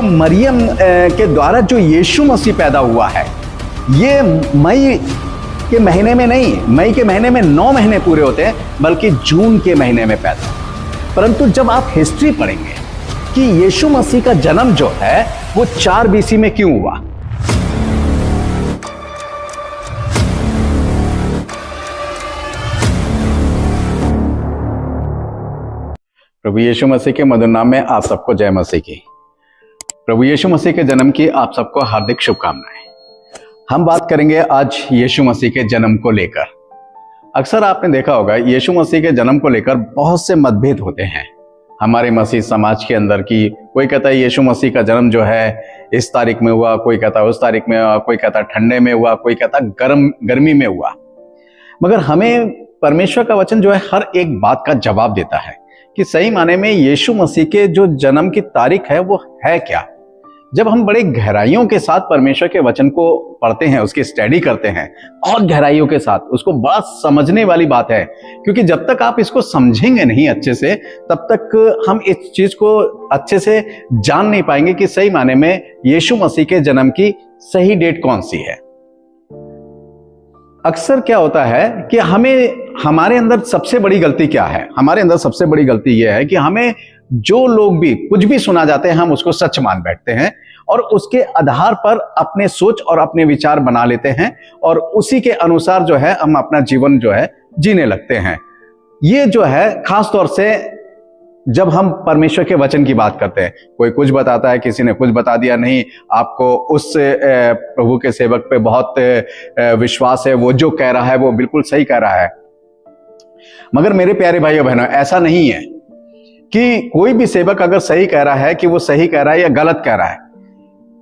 मरियम के द्वारा जो यीशु मसीह पैदा हुआ है, ये मई के महीने में नहीं, मई के महीने में 9 महीने पूरे होते हैं, बल्कि जून के महीने में पैदा। परंतु जब आप हिस्ट्री पढ़ेंगे कि यीशु मसीह का जन्म जो है वो 4 BC में क्यों हुआ, प्रभु यीशु मसीह के मधुर नाम में आप सबको जय मसीह की। प्रभु यीशु मसीह के जन्म की आप सबको हार्दिक शुभकामनाएं। हम बात करेंगे आज यीशु मसीह के जन्म को लेकर। अक्सर आपने देखा होगा यीशु मसीह के जन्म को लेकर बहुत से मतभेद होते हैं हमारे मसीह समाज के अंदर की। कोई कहता है यीशु मसीह का जन्म जो है इस तारीख में हुआ, कोई कहता है उस तारीख में हुआ, कोई कहता है ठंडे में हुआ, कोई कहता है गर्मी में हुआ। मगर हमें परमेश्वर का वचन जो है हर एक बात का जवाब देता है कि सही माने में यीशु मसीह के जो जन्म की तारीख है वो है क्या। जब हम बड़े गहराइयों के साथ परमेश्वर के वचन को पढ़ते हैं, उसकी स्टडी करते हैं, बहुत गहराइयों के साथ, उसको बड़ा समझने वाली बात है, क्योंकि जब तक आप इसको समझेंगे नहीं अच्छे से, तब तक हम इस चीज को अच्छे से जान नहीं पाएंगे कि सही माने में यीशु मसीह के जन्म की सही डेट कौन सी है। अक्सर क्या होता है कि हमारे अंदर सबसे बड़ी गलती क्या है, हमारे अंदर सबसे बड़ी गलती यह है कि हमें जो लोग भी कुछ भी सुना जाते हैं हम उसको सच मान बैठते हैं और उसके आधार पर अपने सोच और अपने विचार बना लेते हैं और उसी के अनुसार जो है हम अपना जीवन जो है जीने लगते हैं। ये जो है खास तौर से जब हम परमेश्वर के वचन की बात करते हैं, कोई कुछ बताता है, किसी ने कुछ बता दिया, नहीं आपको उस प्रभु के सेवक पे बहुत विश्वास है, वो जो कह रहा है वो बिल्कुल सही कह रहा है। मगर मेरे प्यारे भाइयों बहनों, ऐसा नहीं है कि कोई भी सेवक अगर सही कह रहा है कि वो सही कह रहा है या गलत कह रहा है।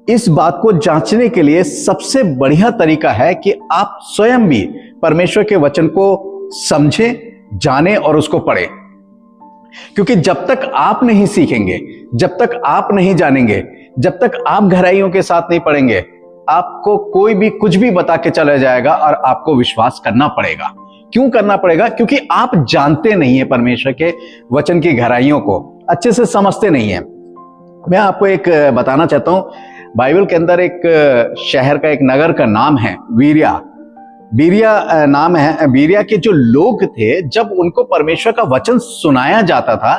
इस बात को जांचने के लिए सबसे बढ़िया तरीका है कि आप स्वयं भी परमेश्वर के वचन को समझें, जानें और उसको पढ़ें। क्योंकि जब तक आप नहीं सीखेंगे, जब तक आप नहीं जानेंगे, जब तक आप गहराइयों के साथ नहीं पढ़ेंगे, आपको कोई भी कुछ भी बता के चला जाएगा और आपको विश्वास करना पड़ेगा। क्यों करना पड़ेगा? क्योंकि आप जानते नहीं है परमेश्वर के वचन की गहराइयों को, अच्छे से समझते नहीं है। मैं आपको एक बताना चाहता हूं, बाइबल के अंदर एक शहर का, एक नगर का नाम है बीरिया नाम है। बीरिया के जो लोग थे, जब उनको परमेश्वर का वचन सुनाया जाता था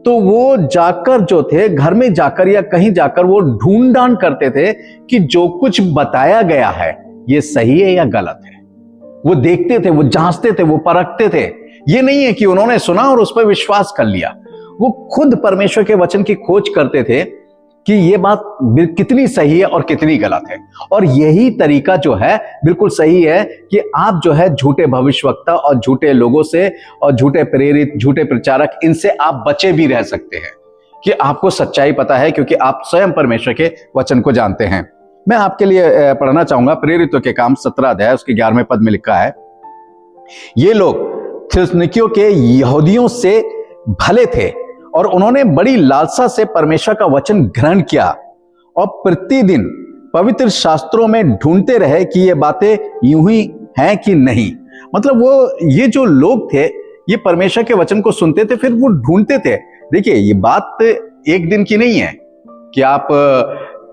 तो वो जाकर जो थे घर में जाकर या कहीं जाकर वो ढूंढ करते थे कि जो कुछ बताया गया है ये सही है या गलत है। वो देखते थे, वो जांचते थे, वो परखते थे। ये नहीं है कि उन्होंने सुना और उस पर विश्वास कर लिया। वो खुद परमेश्वर के वचन की खोज करते थे कि ये बात कितनी सही है और कितनी गलत है। और यही तरीका जो है बिल्कुल सही है कि आप जो है झूठे भविष्यवक्ता और झूठे लोगों से और झूठे प्रेरित, झूठे प्रचारक, इनसे आप बचे भी रह सकते हैं कि आपको सच्चाई पता है, क्योंकि आप स्वयं परमेश्वर के वचन को जानते हैं। मैं आपके लिए पढ़ना चाहूंगा प्रेरितों के काम 17 अध्याय उसके 11वें पद में लिखा है, ये लोग थिस्सलुनीकियों के यहूदियों से भले थे और उन्होंने बड़ी लालसा से परमेश्वर का वचन ग्रहण किया और प्रतिदिन पवित्र शास्त्रों में ढूंढते रहे कि ये बातें यूं ही हैं कि नहीं। मतलब वो ये जो लोग थे ये परमेश्वर के वचन को सुनते थे, फिर वो ढूंढते थे। देखिए ये बात एक दिन की नहीं है कि आप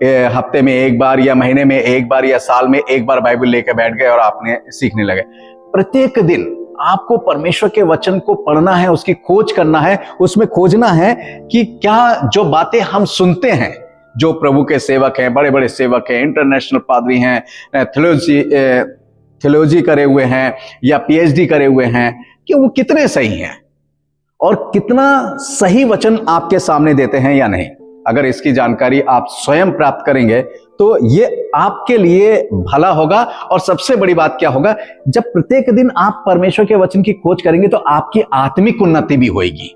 हफ्ते में एक बार या महीने में एक बार या साल में एक बार बाइबल लेकर बैठ गए और आपने सीखने लगे। प्रत्येक दिन आपको परमेश्वर के वचन को पढ़ना है, उसकी खोज करना है, उसमें खोजना है कि क्या जो बातें हम सुनते हैं, जो प्रभु के सेवक हैं, बड़े बड़े सेवक हैं, इंटरनेशनल पादरी हैं, थियोलॉजी करे हुए हैं या पीएचडी करे हुए हैं, कि वो कितने सही हैं और कितना सही वचन आपके सामने देते हैं या नहीं। अगर इसकी जानकारी आप स्वयं प्राप्त करेंगे तो ये आपके लिए भला होगा। और सबसे बड़ी बात क्या होगा, जब प्रत्येक दिन आप परमेश्वर के वचन की खोज करेंगे तो आपकी आत्मिक उन्नति भी होगी,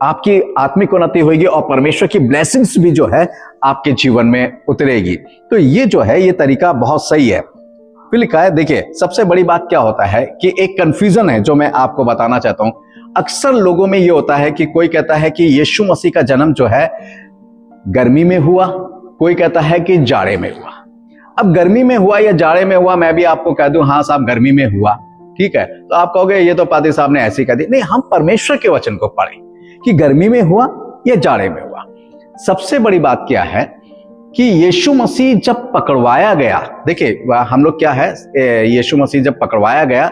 आपकी आत्मिक उन्नति होगी और परमेश्वर की ब्लेसिंग्स भी जो है आपके जीवन में उतरेगी। तो ये जो है ये तरीका बहुत सही है। फिर लिखा है, देखिए सबसे बड़ी बात क्या होता है कि एक कंफ्यूजन है जो मैं आपको बताना चाहता हूं। अक्सर लोगों में ये होता है कि कोई कहता है कि यीशु मसीह का जन्म जो है गर्मी में हुआ, कोई कहता है कि जाड़े में हुआ। अब गर्मी में हुआ या जाड़े में हुआ, मैं भी आपको कह दूं हाँ साहब गर्मी में हुआ, ठीक है, तो आप कहोगे ये तो पादी साहब ने ऐसी कह दी। नहीं, हम परमेश्वर के वचन को पढ़ें कि गर्मी में हुआ या जाड़े में हुआ। सबसे बड़ी बात क्या है कि यीशु मसीह जब पकड़वाया गया, देखिए हम लोग क्या है, यीशु मसीह जब पकड़वाया गया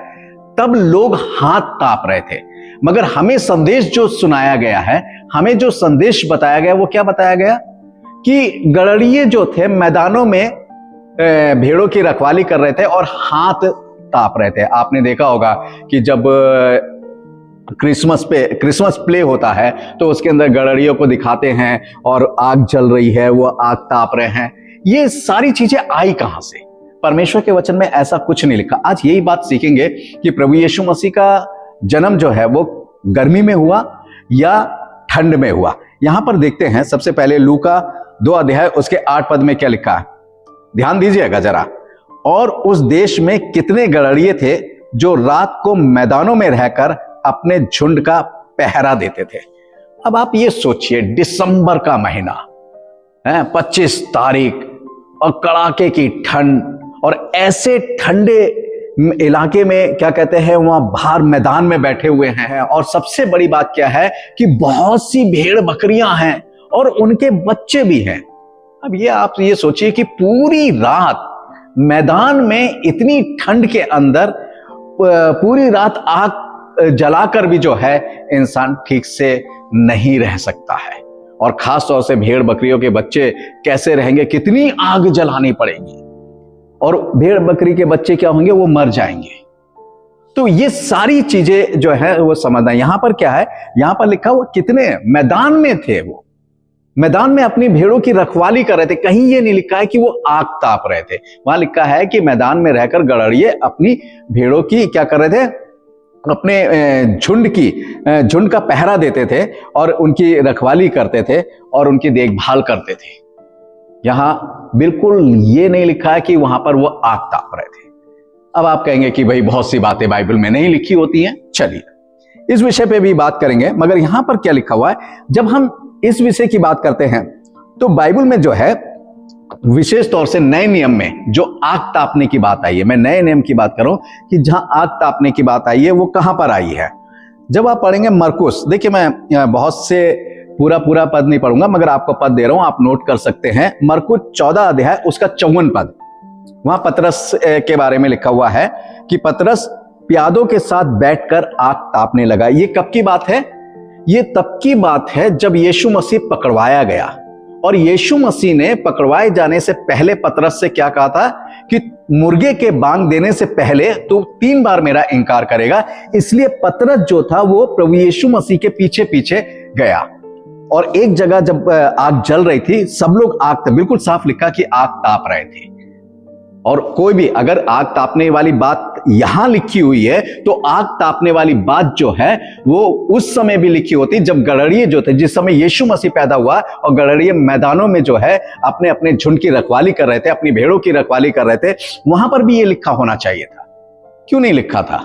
तब लोग हाथ ताप रहे थे, मगर हमें संदेश जो सुनाया गया है, हमें जो संदेश बताया गया, वो क्या बताया गया कि गड़रिये जो थे मैदानों में भेड़ों की रखवाली कर रहे थे और हाथ ताप रहे थे। आपने देखा होगा कि जब क्रिसमस प्ले होता है तो उसके अंदर गड़रियों को दिखाते हैं और आग जल रही है, वो आग ताप रहे हैं। ये सारी चीजें आई कहां से? परमेश्वर के वचन में ऐसा कुछ नहीं लिखा। आज यही बात सीखेंगे कि प्रभु यीशु मसीह का जन्म जो है वो गर्मी में हुआ या ठंड में हुआ। यहां पर देखते हैं सबसे पहले लूका 2 अध्याय उसके 8 पद में क्या लिखा है, ध्यान दीजिएगा जरा। और उस देश में कितने गड़रिये थे जो रात को मैदानों में रहकर अपने झुंड का पहरा देते थे। अब आप ये सोचिए, दिसंबर का महीना है, 25 तारीख, और कड़ाके की ठंड, और ऐसे ठंडे इलाके में क्या कहते हैं, वहां बाहर मैदान में बैठे हुए हैं। और सबसे बड़ी बात क्या है कि बहुत सी भेड़ बकरियां हैं और उनके बच्चे भी हैं। अब ये आप ये सोचिए कि पूरी रात मैदान में इतनी ठंड के अंदर पूरी रात आग जलाकर भी जो है इंसान ठीक से नहीं रह सकता है। और खास तौर से भेड़ बकरियों के बच्चे कैसे रहेंगे, कितनी आग जलानी पड़ेगी, और भेड़ बकरी के बच्चे क्या होंगे, वो मर जाएंगे। तो ये सारी चीजें जो है वो समझना। यहां पर क्या है, यहां पर लिखा हुआ कितने मैदान में थे, वो मैदान में अपनी भेड़ों की रखवाली कर रहे थे। कहीं ये नहीं लिखा है कि वो आग ताप रहे थे। वहां लिखा है कि मैदान में रहकर गड़रिये अपनी भेड़ों की क्या कर रहे थे, अपने झुंड का पहरा देते थे और उनकी रखवाली करते थे और उनकी देखभाल करते थे। यहां बिल्कुल ये नहीं लिखा है कि वहां पर वो आग ताप रहे थे। अब आप कहेंगे कि भाई बहुत सी बातें बाइबल में नहीं लिखी होती हैं। चलिए इस विषय पे भी बात करेंगे, मगर यहां पर क्या लिखा हुआ है, जब हम इस विषय की बात करते हैं तो बाइबल में जो है विशेष तौर से नए नियम में जो आग तापने की बात आई है, मैं नए नियम की बात करूं कि जहां आग तापने की बात आई है वो कहां पर आई है। जब आप पढ़ेंगे मरकुस, देखिए मैं बहुत से पूरा पद नहीं पढ़ूंगा, मगर आपको पद दे रहा हूं, आप नोट कर सकते हैं। मरकुस 14 अध्याय उसका 54 पद, वहां पतरस के बारे में लिखा हुआ है कि पतरस प्यादों के साथ बैठकर आग तापने लगा। ये कब की बात है? ये तब की बात है जब यीशु मसीह पकड़वाया गया। और यीशु मसीह ने पकड़वाए जाने से पहले पतरस से क्या कहा था कि मुर्गे के बांग देने से पहले तो 3 बार मेरा इनकार करेगा। इसलिए पतरस जो था वो प्रभु यीशु मसीह के पीछे पीछे गया। और एक जगह जब आग जल रही थी, सब लोग आग, बिल्कुल साफ लिखा कि आग ताप रहे थे। और कोई भी अगर आग तापने वाली बात यहां लिखी हुई है तो आग तापने वाली बात जो है वो उस समय भी लिखी होती जब गड़रिये जो थे, जिस समय यीशु मसीह पैदा हुआ और गड़रिये मैदानों में जो है अपने अपने झुंड की रखवाली कर रहे थे, अपनी भेड़ों की रखवाली कर रहे थे, वहां पर भी ये लिखा होना चाहिए था। क्यों नहीं लिखा था?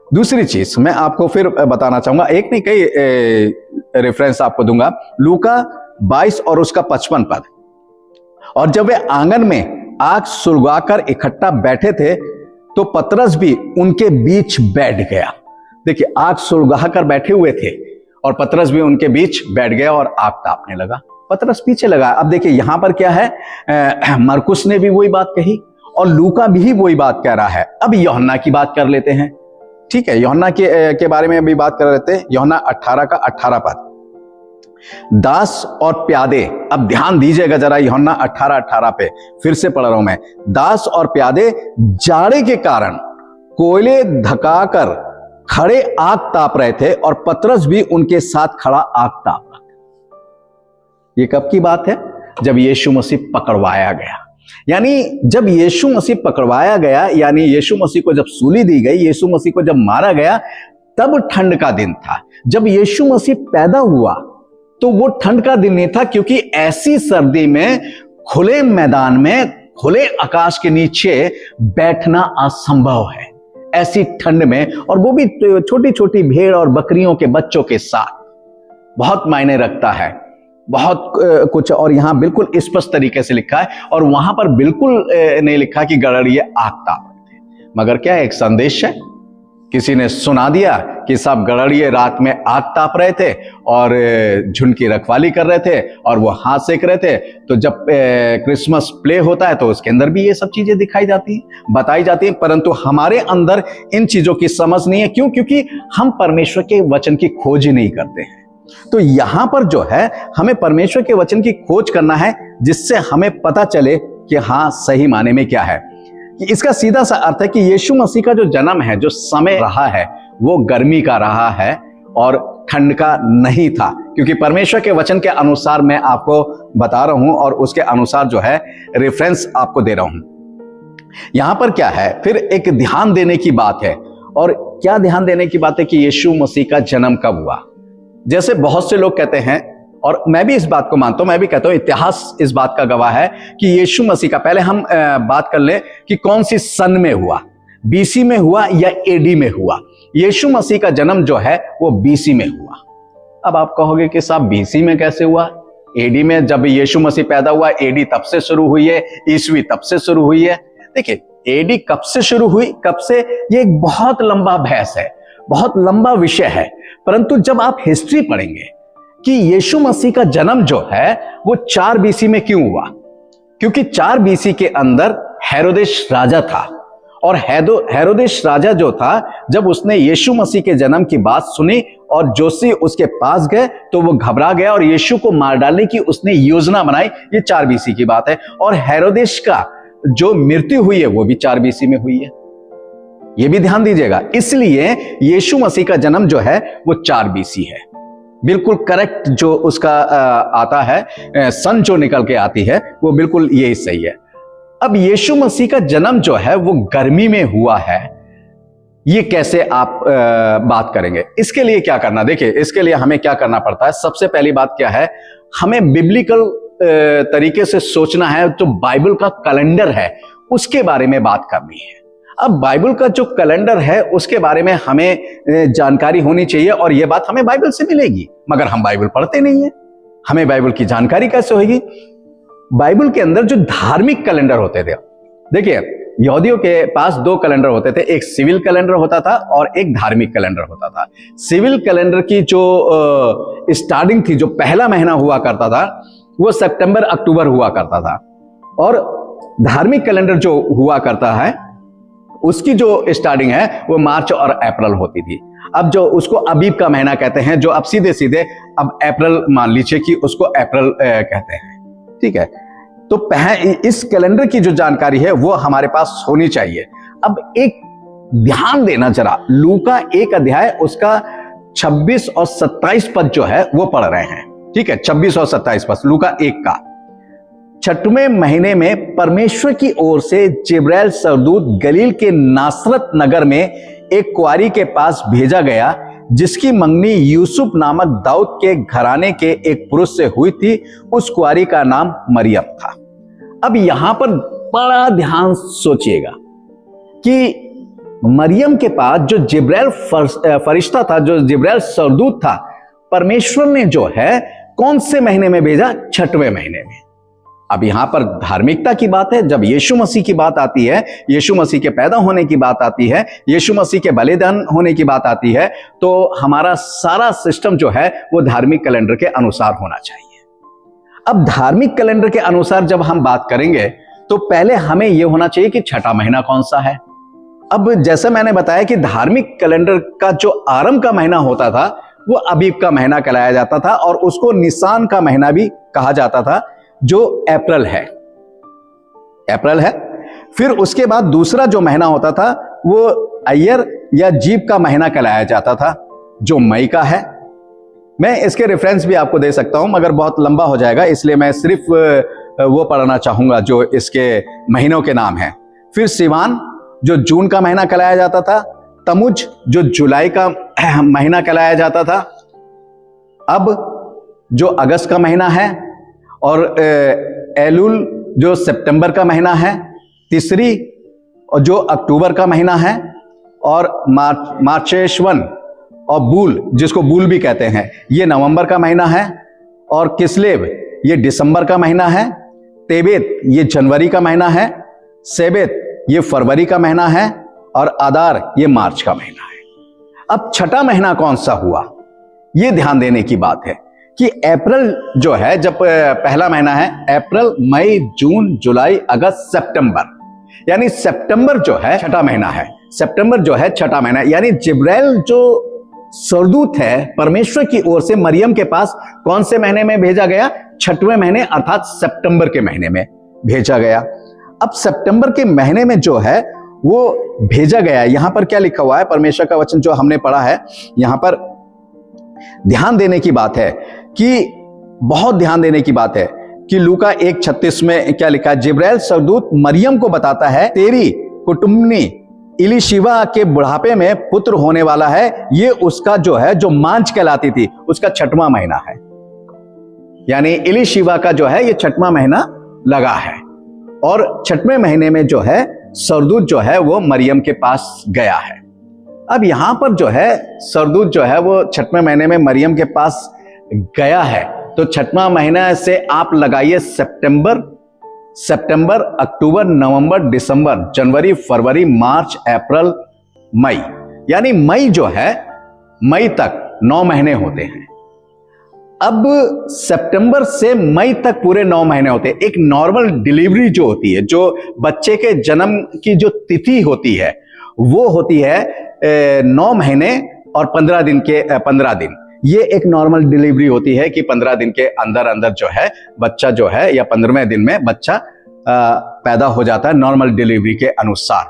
दूसरी चीज मैं आपको फिर बताना चाहूंगा, एक नहीं कई रेफरेंस आपको दूंगा। लूका 22 और उसका 55 पद, और जब वे आंगन में आग सुलगाकर इकट्ठा बैठे थे तो पतरस भी उनके बीच बैठ गया। देखिए आग सुलगाकर बैठे हुए थे और पतरस भी उनके बीच बैठ गया और आग तापने लगा। पतरस पीछे लगा। अब देखिए यहां पर क्या है, मरकुस ने भी वही बात कही और लूका भी वही बात कह रहा है। अब यूहन्ना की बात कर लेते हैं, ठीक है, यूहन्ना के बारे में भी बात कर लेते हैं। यूहन्ना 18 का 18 पद, दास और प्यादे, अब ध्यान दीजिएगा जरा, यूहन्ना 18:18 पे फिर से पढ़ रहा हूं मैं। दास और प्यादे जाड़े के कारण कोयले धकाकर खड़े आग ताप रहे थे और पतरस भी उनके साथ खड़ा आग ताप रहा था। ये कब की बात है? जब यीशु मसीह पकड़वाया गया। यानी जब यीशु मसीह पकड़वाया गया, यानी यीशु मसीह को जब सूली दी गई, यीशु मसीह को जब मारा गया, तब ठंड का दिन था। जब यीशु मसीह पैदा हुआ तो वो ठंड का दिन नहीं था, क्योंकि ऐसी सर्दी में खुले मैदान में खुले आकाश के नीचे बैठना असंभव है, ऐसी ठंड में, और वो भी छोटी छोटी भेड़ और बकरियों के बच्चों के साथ। बहुत मायने रखता है, बहुत कुछ। और यहां बिल्कुल स्पष्ट तरीके से लिखा है, और वहां पर बिल्कुल नहीं लिखा कि गड़रिये आग ताप रहे थे, मगर क्या एक संदेश है, किसी ने सुना दिया कि सब गड़ड़िए रात में आग ताप रहे थे और झुंड की रखवाली कर रहे थे और वो हाथ सेक रहे थे। तो जब क्रिसमस प्ले होता है तो उसके अंदर भी ये सब चीजें दिखाई जाती हैं, बताई जाती हैं, परंतु हमारे अंदर इन चीजों की समझ नहीं है। क्यों? क्योंकि हम परमेश्वर के वचन की खोज ही नहीं करते हैं। तो यहां पर जो है हमें परमेश्वर के वचन की खोज करना है, जिससे हमें पता चले कि हाँ सही माने में क्या है। कि इसका सीधा सा अर्थ है कि यीशु मसीह का जो जन्म है, जो समय रहा है, वो गर्मी का रहा है और ठंड का नहीं था। क्योंकि परमेश्वर के वचन के अनुसार मैं आपको बता रहा हूं और उसके अनुसार जो है रेफरेंस आपको दे रहा हूं। यहां पर क्या है, फिर एक ध्यान देने की बात है। और क्या ध्यान देने की बात है कि यीशु मसीह का जन्म कब हुआ। जैसे बहुत से लोग कहते हैं, और मैं भी इस बात को मानता हूं, मैं भी कहता हूं, इतिहास इस बात का गवाह है कि यीशु मसीह का, पहले हम बात कर ले कि कौन सी सन में हुआ, बीसी में हुआ या एडी में हुआ। यीशु मसीह का जन्म जो है वो बीसी में हुआ। अब आप कहोगे कि साहब बीसी में कैसे हुआ? एडी में जब यीशु मसीह पैदा हुआ, एडी तब से शुरू हुई है, ईस्वी तब से शुरू हुई है। देखिए एडी कब से शुरू हुई, कब से, ये एक बहुत लंबा बहस है, बहुत लंबा विषय है। परंतु जब आप हिस्ट्री पढ़ेंगे कि यीशु मसीह का जन्म जो है वो 4 बीसी में क्यों हुआ, क्योंकि 4 बीसी के अंदर हेरोदेश राजा था। और हेरोदेश राजा जो था, जब उसने यीशु मसीह के जन्म की बात सुनी और जोशी उसके पास गए तो वो घबरा गया और यीशु को मार डालने की उसने योजना बनाई। ये 4 बीसी की बात है। और हेरोदेश का जो मृत्यु हुई है वो भी 4 बीसी में हुई है, ये भी ध्यान दीजिएगा। इसलिए यीशु मसीह का जन्म जो है वो 4 बीसी है। बिल्कुल करेक्ट जो उसका आता है, सन जो निकल के आती है, वो बिल्कुल यही सही है। अब यीशु मसीह का जन्म जो है वो गर्मी में हुआ है, ये कैसे आप बात करेंगे? इसके लिए क्या करना, देखिए इसके लिए हमें क्या करना पड़ता है। सबसे पहली बात क्या है, हमें बिब्लिकल तरीके से सोचना है। जो बाइबल का कैलेंडर है उसके बारे में बात करनी है। अब बाइबल का जो कैलेंडर है उसके बारे में हमें जानकारी होनी चाहिए, और यह बात हमें बाइबल से मिलेगी, मगर हम बाइबल पढ़ते नहीं है, हमें बाइबल की जानकारी कैसे होगी? बाइबल के अंदर जो धार्मिक कैलेंडर होते थे, देखिए यहूदियों के पास 2 कैलेंडर होते थे, एक सिविल कैलेंडर होता था और एक धार्मिक कैलेंडर होता था। सिविल कैलेंडर की जो स्टार्टिंग थी, जो पहला महीना हुआ करता था, वो सितंबर अक्टूबर हुआ करता था। और धार्मिक कैलेंडर जो हुआ करता है उसकी जो स्टार्टिंग है वो मार्च और अप्रैल होती थी। अब जो उसको अबीब का महीना कहते हैं, जो अब सीधे सीधे अब अप्रैल मान लीजिए कि उसको अप्रैल कहते हैं, ठीक है। तो इस कैलेंडर की जो जानकारी है वो हमारे पास होनी चाहिए। अब एक ध्यान देना जरा, लूका 1 अध्याय उसका 26 और 27 पद जो है वो पढ़ रहे हैं, ठीक है। 26 और 27 पद लूका 1 का। 6वें महीने में परमेश्वर की ओर से जिब्राइल सरदूत गलील के नासरत नगर में एक कुआरी के पास भेजा गया, जिसकी मंगनी यूसुफ नामक दाऊद के घराने के एक पुरुष से हुई थी। उस कुआरी का नाम मरियम था। अब यहां पर बड़ा ध्यान सोचिएगा कि मरियम के पास जो जिब्राइल फरिश्ता था, जो जिब्राइल सरदूत था, परमेश्वर ने जो है कौन से महीने में भेजा? 6वें महीने में। अब यहां पर धार्मिकता की बात है। जब यीशु मसीह की बात आती है, यीशु मसीह के पैदा होने की बात आती है, यीशु मसीह के बलिदान होने की बात आती है, तो हमारा सारा सिस्टम जो है वो धार्मिक कैलेंडर के अनुसार होना चाहिए। अब धार्मिक कैलेंडर के अनुसार जब हम बात करेंगे तो पहले हमें यह होना चाहिए कि 6वां महीना कौन सा है। अब जैसे मैंने बताया कि धार्मिक कैलेंडर का जो आरंभ का महीना होता था वो अबीब का महीना कहलाया जाता था, और उसको निसान का महीना भी कहा जाता था, जो अप्रैल है। फिर उसके बाद दूसरा जो महीना होता था वो अय्यर या जीप का महीना कहलाया जाता था, जो मई का है। मैं इसके रेफरेंस भी आपको दे सकता हूं, मगर बहुत लंबा हो जाएगा, इसलिए मैं सिर्फ वो पढ़ना चाहूंगा जो इसके महीनों के नाम हैं। फिर सिवान जो जून का महीना कहलाया जाता था, तमुज जो जुलाई का महीना कहलाया जाता था, अब जो अगस्त का महीना है, और एलुल जो सितंबर का महीना है, तीसरी और जो अक्टूबर का महीना है, और मार्चेश्वन और बूल जिसको बूल भी कहते हैं, ये नवंबर का महीना है, और किस्लेव ये दिसंबर का महीना है, तेबेत ये जनवरी का महीना है, सेबेत ये फरवरी का महीना है, और आदार ये मार्च का महीना है। अब छठा महीना कौन सा हुआ, यह ध्यान देने की बात है कि अप्रैल जो है, जब पहला महीना है अप्रैल, मई, जून, जुलाई, अगस्त, सितंबर, यानी सितंबर जो है छठा महीना है। सितंबर जो है छठा महीना, यानी जिब्राइल जो सरदूत है परमेश्वर की ओर से मरियम के पास कौन से महीने में भेजा गया? छठवें महीने अर्थात सितंबर के महीने में भेजा गया। अब सितंबर के महीने में जो है वो भेजा गया। यहां पर क्या लिखा हुआ है, परमेश्वर का वचन जो हमने पढ़ा है, यहां पर ध्यान देने की बात है कि बहुत ध्यान देने की बात है कि लूका 1:36 में क्या लिखा है, जिब्राइल सरदूत मरियम को बताता है, तेरी कुटुंबनी इलीशिबा के बुढ़ापे में पुत्र होने वाला है। ये उसका जो है, जो मांझ कहलाती थी, उसका छठवां महीना है। यानी इलीशिबा का जो है ये छठवां महीना लगा है और छठवें महीने में जो है सरदूत जो है वो मरियम के पास गया है। अब यहां पर जो है सरदूत जो है वो छठवें महीने में मरियम के पास गया है, तो छठवां महीना से आप लगाइए सितंबर, अक्टूबर, नवंबर, दिसंबर, जनवरी, फरवरी, मार्च, अप्रैल, मई, यानी मई जो है, मई तक 9 महीने होते हैं। अब सितंबर से मई तक पूरे 9 महीने होते हैं। एक नॉर्मल डिलीवरी जो होती है, जो बच्चे के जन्म की जो तिथि होती है वो होती है 9 महीने और 15 दिन। ये एक नॉर्मल डिलीवरी होती है कि 15 दिन के अंदर अंदर जो है बच्चा जो है, या 15वें दिन में बच्चा पैदा हो जाता है नॉर्मल डिलीवरी के अनुसार।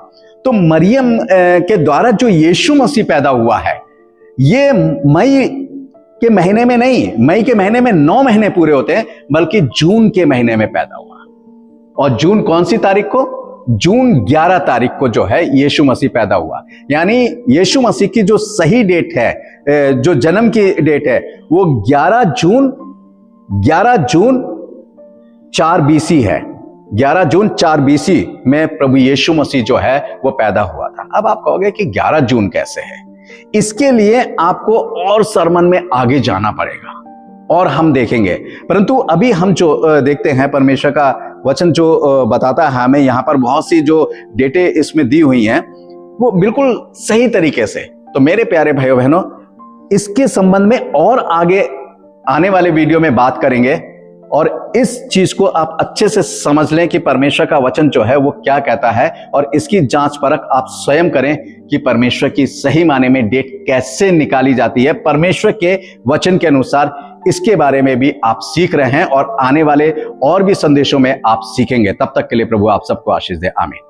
तो मरियम के द्वारा जो यीशु मसीह पैदा हुआ है, ये मई के महीने में नहीं, मई के महीने में 9 महीने पूरे होते हैं, बल्कि जून के महीने में पैदा हुआ। और जून कौन सी तारीख को? जून 11 तारीख को जो है यीशु मसीह पैदा हुआ। यानी यीशु मसीह की जो सही डेट है, जो जन्म की डेट है, वो 11 जून 4 BC है। 11 जून 4 BC में प्रभु यीशु मसीह जो है वो पैदा हुआ था। अब आप कहोगे कि 11 जून कैसे है? इसके लिए आपको और सरमन में आगे जाना पड़ेगा और हम देखेंगे, परंतु अभी हम जो देखते हैं परमेश्वर का वचन जो बताता है हमें, यहां पर बहुत सी जो डेटें इसमें दी हुई हैं वो बिल्कुल सही तरीके से। तो मेरे प्यारे भाइयों बहनों, इसके संबंध में और आगे आने वाले वीडियो में बात करेंगे और इस चीज को आप अच्छे से समझ लें कि परमेश्वर का वचन जो है वो क्या कहता है, और इसकी जांच परख आप स्वयं करें कि परमेश्वर की सही माने में डेट कैसे निकाली जाती है परमेश्वर के वचन के अनुसार। इसके बारे में भी आप सीख रहे हैं और आने वाले और भी संदेशों में आप सीखेंगे। तब तक के लिए प्रभु आप सबको आशीष दे। आमीन।